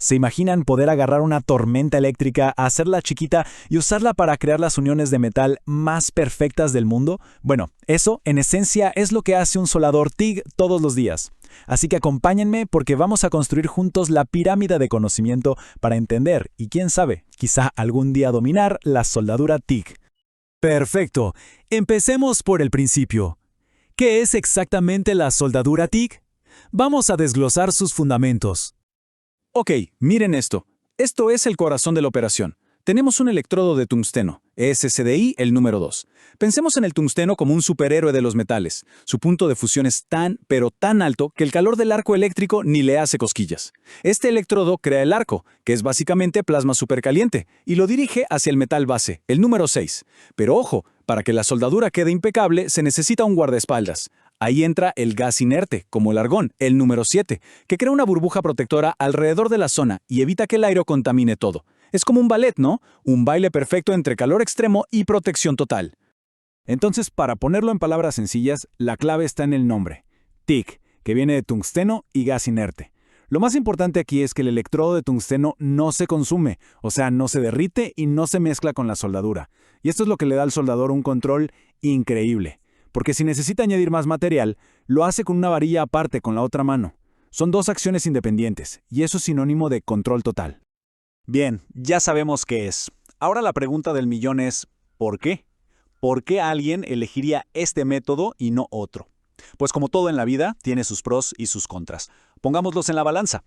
¿Se imaginan poder agarrar una tormenta eléctrica, hacerla chiquita y usarla para crear las uniones de metal más perfectas del mundo? Bueno, eso, en esencia, es lo que hace un soldador TIG todos los días. Así que acompáñenme porque vamos a construir juntos la pirámide de conocimiento para entender y, quién sabe, quizá algún día dominar la soldadura TIG. Perfecto. Empecemos por el principio. ¿Qué es exactamente la soldadura TIG? Vamos a desglosar sus fundamentos. Ok, miren esto. Esto es el corazón de la operación. Tenemos un electrodo de tungsteno, SCDI, el número 2. Pensemos en el tungsteno como un superhéroe de los metales. Su punto de fusión es tan, pero tan alto que el calor del arco eléctrico ni le hace cosquillas. Este electrodo crea el arco, que es básicamente plasma supercaliente, y lo dirige hacia el metal base, el número 6. Pero ojo, para que la soldadura quede impecable se necesita un guardaespaldas. Ahí entra el gas inerte, como el argón, el número 7, que crea una burbuja protectora alrededor de la zona y evita que el aire contamine todo. Es como un ballet, ¿no? Un baile perfecto entre calor extremo y protección total. Entonces, para ponerlo en palabras sencillas, la clave está en el nombre, TIG, que viene de tungsteno y gas inerte. Lo más importante aquí es que el electrodo de tungsteno no se consume, o sea, no se derrite y no se mezcla con la soldadura. Y esto es lo que le da al soldador un control increíble. Porque si necesita añadir más material, lo hace con una varilla aparte con la otra mano. Son dos acciones independientes, y eso es sinónimo de control total. Bien, ya sabemos qué es. Ahora la pregunta del millón es, ¿por qué? ¿Por qué alguien elegiría este método y no otro? Pues como todo en la vida, tiene sus pros y sus contras. Pongámoslos en la balanza.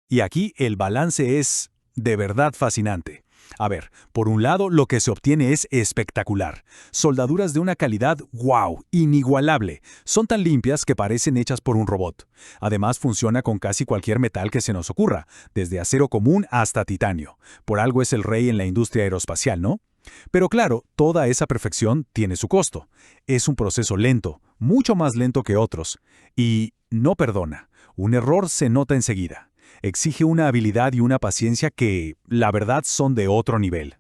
Y aquí el balance es de verdad fascinante. A ver, por un lado, lo que se obtiene es espectacular. Soldaduras de una calidad, wow, inigualable. Son tan limpias que parecen hechas por un robot. Además, funciona con casi cualquier metal que se nos ocurra, desde acero común hasta titanio. Por algo es el rey en la industria aeroespacial, ¿no? Pero claro, toda esa perfección tiene su costo. Es un proceso lento, mucho más lento que otros. Y no perdona. Un error se nota enseguida. Exige una habilidad y una paciencia que, la verdad, son de otro nivel.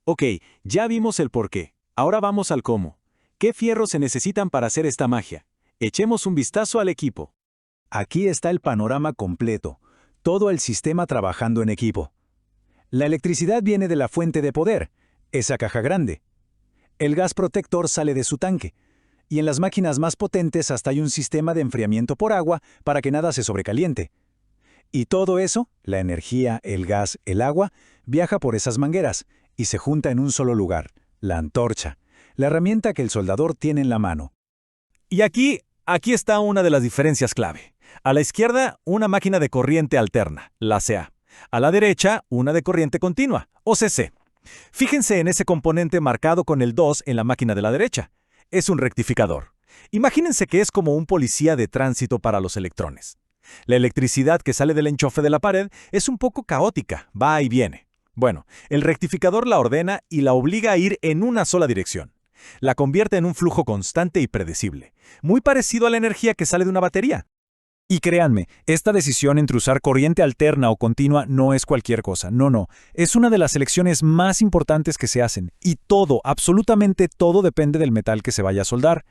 Ok, ya vimos el por qué. Ahora vamos al cómo. ¿Qué fierros se necesitan para hacer esta magia? Echemos un vistazo al equipo. Aquí está el panorama completo. Todo el sistema trabajando en equipo. La electricidad viene de la fuente de poder, esa caja grande. El gas protector sale de su tanque. Y en las máquinas más potentes hasta hay un sistema de enfriamiento por agua para que nada se sobrecaliente. Y todo eso, la energía, el gas, el agua, viaja por esas mangueras y se junta en un solo lugar, la antorcha, la herramienta que el soldador tiene en la mano. Y aquí está una de las diferencias clave. A la izquierda, una máquina de corriente alterna, la CA. A la derecha, una de corriente continua, o CC. Fíjense en ese componente marcado con el 2 en la máquina de la derecha. Es un rectificador. Imagínense que es como un policía de tránsito para los electrones. La electricidad que sale del enchufe de la pared es un poco caótica, va y viene. Bueno, el rectificador la ordena y la obliga a ir en una sola dirección. La convierte en un flujo constante y predecible, muy parecido a la energía que sale de una batería. Y créanme, esta decisión entre usar corriente alterna o continua no es cualquier cosa, no, es una de las elecciones más importantes que se hacen, y todo, absolutamente todo depende del metal que se vaya a soldar.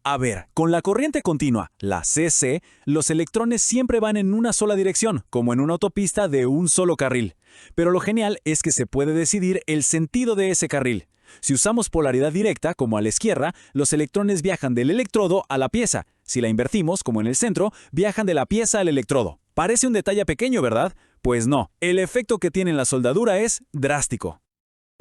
A ver, con la corriente continua, la CC, los electrones siempre van en una sola dirección, como en una autopista de un solo carril. Pero lo genial es que se puede decidir el sentido de ese carril. Si usamos polaridad directa, como a la izquierda, los electrones viajan del electrodo a la pieza. Si la invertimos, como en el centro, viajan de la pieza al electrodo. Parece un detalle pequeño, ¿verdad? Pues no, el efecto que tiene en la soldadura es drástico.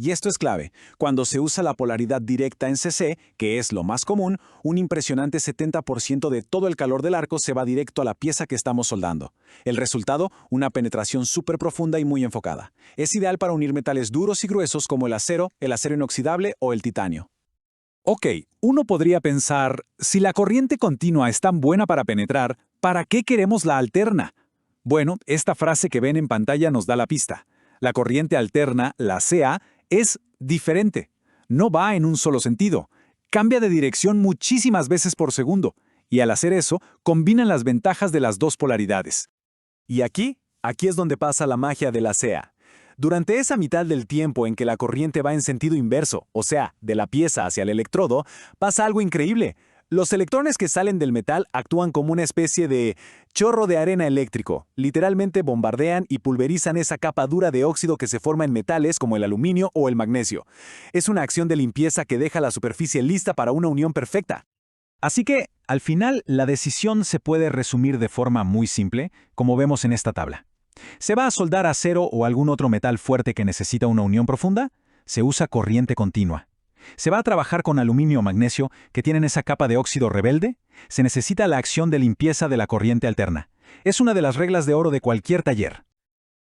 Y esto es clave. Cuando se usa la polaridad directa en CC, que es lo más común, un impresionante 70% de todo el calor del arco se va directo a la pieza que estamos soldando. El resultado, una penetración súper profunda y muy enfocada. Es ideal para unir metales duros y gruesos como el acero inoxidable o el titanio. Ok, uno podría pensar, si la corriente continua es tan buena para penetrar, ¿para qué queremos la alterna? Bueno, esta frase que ven en pantalla nos da la pista. La corriente alterna, la CA, es diferente. No va en un solo sentido. Cambia de dirección muchísimas veces por segundo. Y al hacer eso, combinan las ventajas de las dos polaridades. Y aquí es donde pasa la magia de la CA. Durante esa mitad del tiempo en que la corriente va en sentido inverso, o sea, de la pieza hacia el electrodo, pasa algo increíble. Los electrones que salen del metal actúan como una especie de chorro de arena eléctrico. Literalmente bombardean y pulverizan esa capa dura de óxido que se forma en metales como el aluminio o el magnesio. Es una acción de limpieza que deja la superficie lista para una unión perfecta. Así que, al final, la decisión se puede resumir de forma muy simple, como vemos en esta tabla. ¿Se va a soldar acero o algún otro metal fuerte que necesita una unión profunda? Se usa corriente continua. ¿Se va a trabajar con aluminio o magnesio que tienen esa capa de óxido rebelde? Se necesita la acción de limpieza de la corriente alterna. Es una de las reglas de oro de cualquier taller.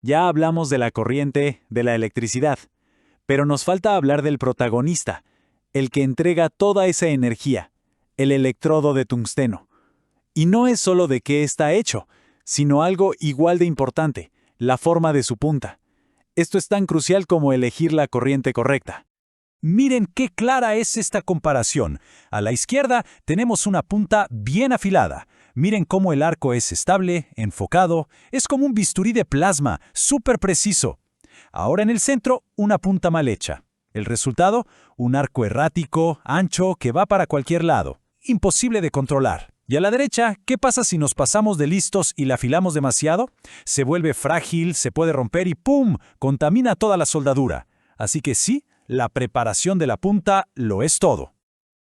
Ya hablamos de la corriente, de la electricidad, pero nos falta hablar del protagonista, el que entrega toda esa energía, el electrodo de tungsteno. Y no es solo de qué está hecho, sino algo igual de importante, la forma de su punta. Esto es tan crucial como elegir la corriente correcta. Miren qué clara es esta comparación. A la izquierda tenemos una punta bien afilada. Miren cómo el arco es estable, enfocado, es como un bisturí de plasma, súper preciso. Ahora en el centro, una punta mal hecha. El resultado, un arco errático, ancho, que va para cualquier lado. Imposible de controlar. Y a la derecha, ¿qué pasa si nos pasamos de listos y la afilamos demasiado? Se vuelve frágil, se puede romper y ¡pum!, contamina toda la soldadura. Así que sí, la preparación de la punta lo es todo.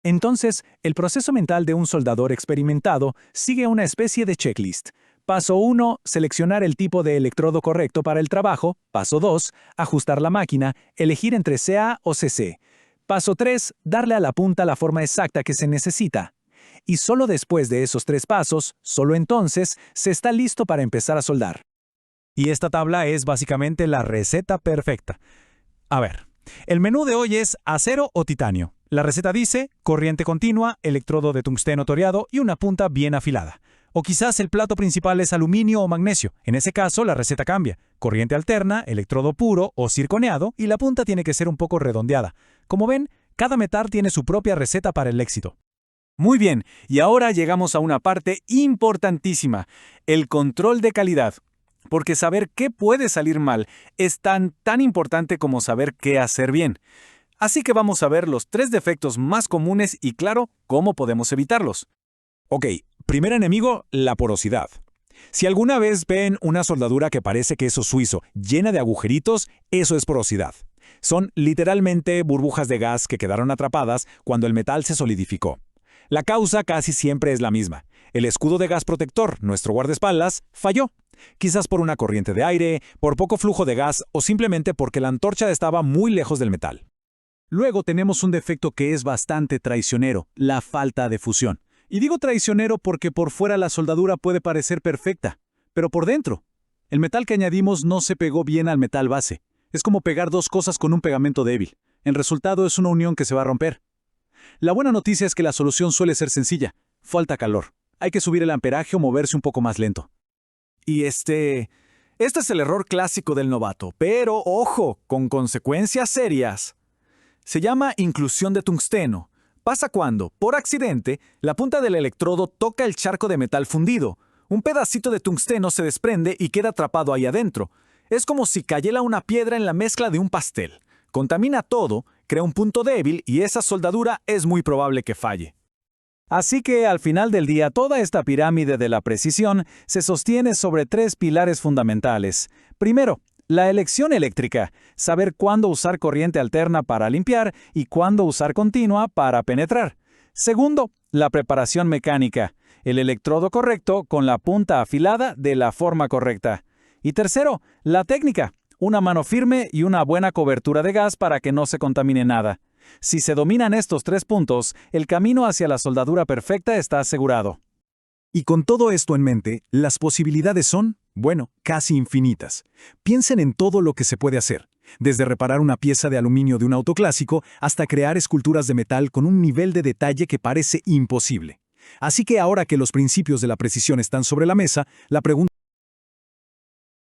Entonces, el proceso mental de un soldador experimentado sigue una especie de checklist. Paso 1, seleccionar el tipo de electrodo correcto para el trabajo. Paso 2, ajustar la máquina, elegir entre CA o CC. Paso 3, darle a la punta la forma exacta que se necesita. Y solo después de esos 3 pasos, solo entonces, se está listo para empezar a soldar. Y esta tabla es básicamente la receta perfecta. A ver. El menú de hoy es acero o titanio. La receta dice corriente continua, electrodo de tungsteno toreado y una punta bien afilada. O quizás el plato principal es aluminio o magnesio. En ese caso, la receta cambia. Corriente alterna, electrodo puro o circoneado y la punta tiene que ser un poco redondeada. Como ven, cada metal tiene su propia receta para el éxito. Muy bien, y ahora llegamos a una parte importantísima, el control de calidad. Porque saber qué puede salir mal es tan importante como saber qué hacer bien. Así que vamos a ver los 3 defectos más comunes y, claro, cómo podemos evitarlos. Ok, primer enemigo, la porosidad. Si alguna vez ven una soldadura que parece queso suizo llena de agujeritos, eso es porosidad. Son literalmente burbujas de gas que quedaron atrapadas cuando el metal se solidificó. La causa casi siempre es la misma. El escudo de gas protector, nuestro guardaespaldas, falló. Quizás por una corriente de aire, por poco flujo de gas o simplemente porque la antorcha estaba muy lejos del metal. Luego tenemos un defecto que es bastante traicionero, la falta de fusión. Y digo traicionero porque por fuera la soldadura puede parecer perfecta, pero por dentro, el metal que añadimos no se pegó bien al metal base. Es como pegar 2 cosas con un pegamento débil. El resultado es una unión que se va a romper. La buena noticia es que la solución suele ser sencilla. Falta calor. Hay que subir el amperaje o moverse un poco más lento. Y este es el error clásico del novato, pero ojo, con consecuencias serias. Se llama inclusión de tungsteno. Pasa cuando, por accidente, la punta del electrodo toca el charco de metal fundido. Un pedacito de tungsteno se desprende y queda atrapado ahí adentro. Es como si cayera una piedra en la mezcla de un pastel. Contamina todo, crea un punto débil y esa soldadura es muy probable que falle. Así que al final del día toda esta pirámide de la precisión se sostiene sobre 3 pilares fundamentales. Primero, la elección eléctrica, saber cuándo usar corriente alterna para limpiar y cuándo usar continua para penetrar. Segundo, la preparación mecánica, el electrodo correcto con la punta afilada de la forma correcta. Y tercero, la técnica, una mano firme y una buena cobertura de gas para que no se contamine nada. Si se dominan estos 3 puntos, el camino hacia la soldadura perfecta está asegurado. Y con todo esto en mente, las posibilidades son, bueno, casi infinitas. Piensen en todo lo que se puede hacer, desde reparar una pieza de aluminio de un auto clásico hasta crear esculturas de metal con un nivel de detalle que parece imposible. Así que ahora que los principios de la precisión están sobre la mesa, la pregunta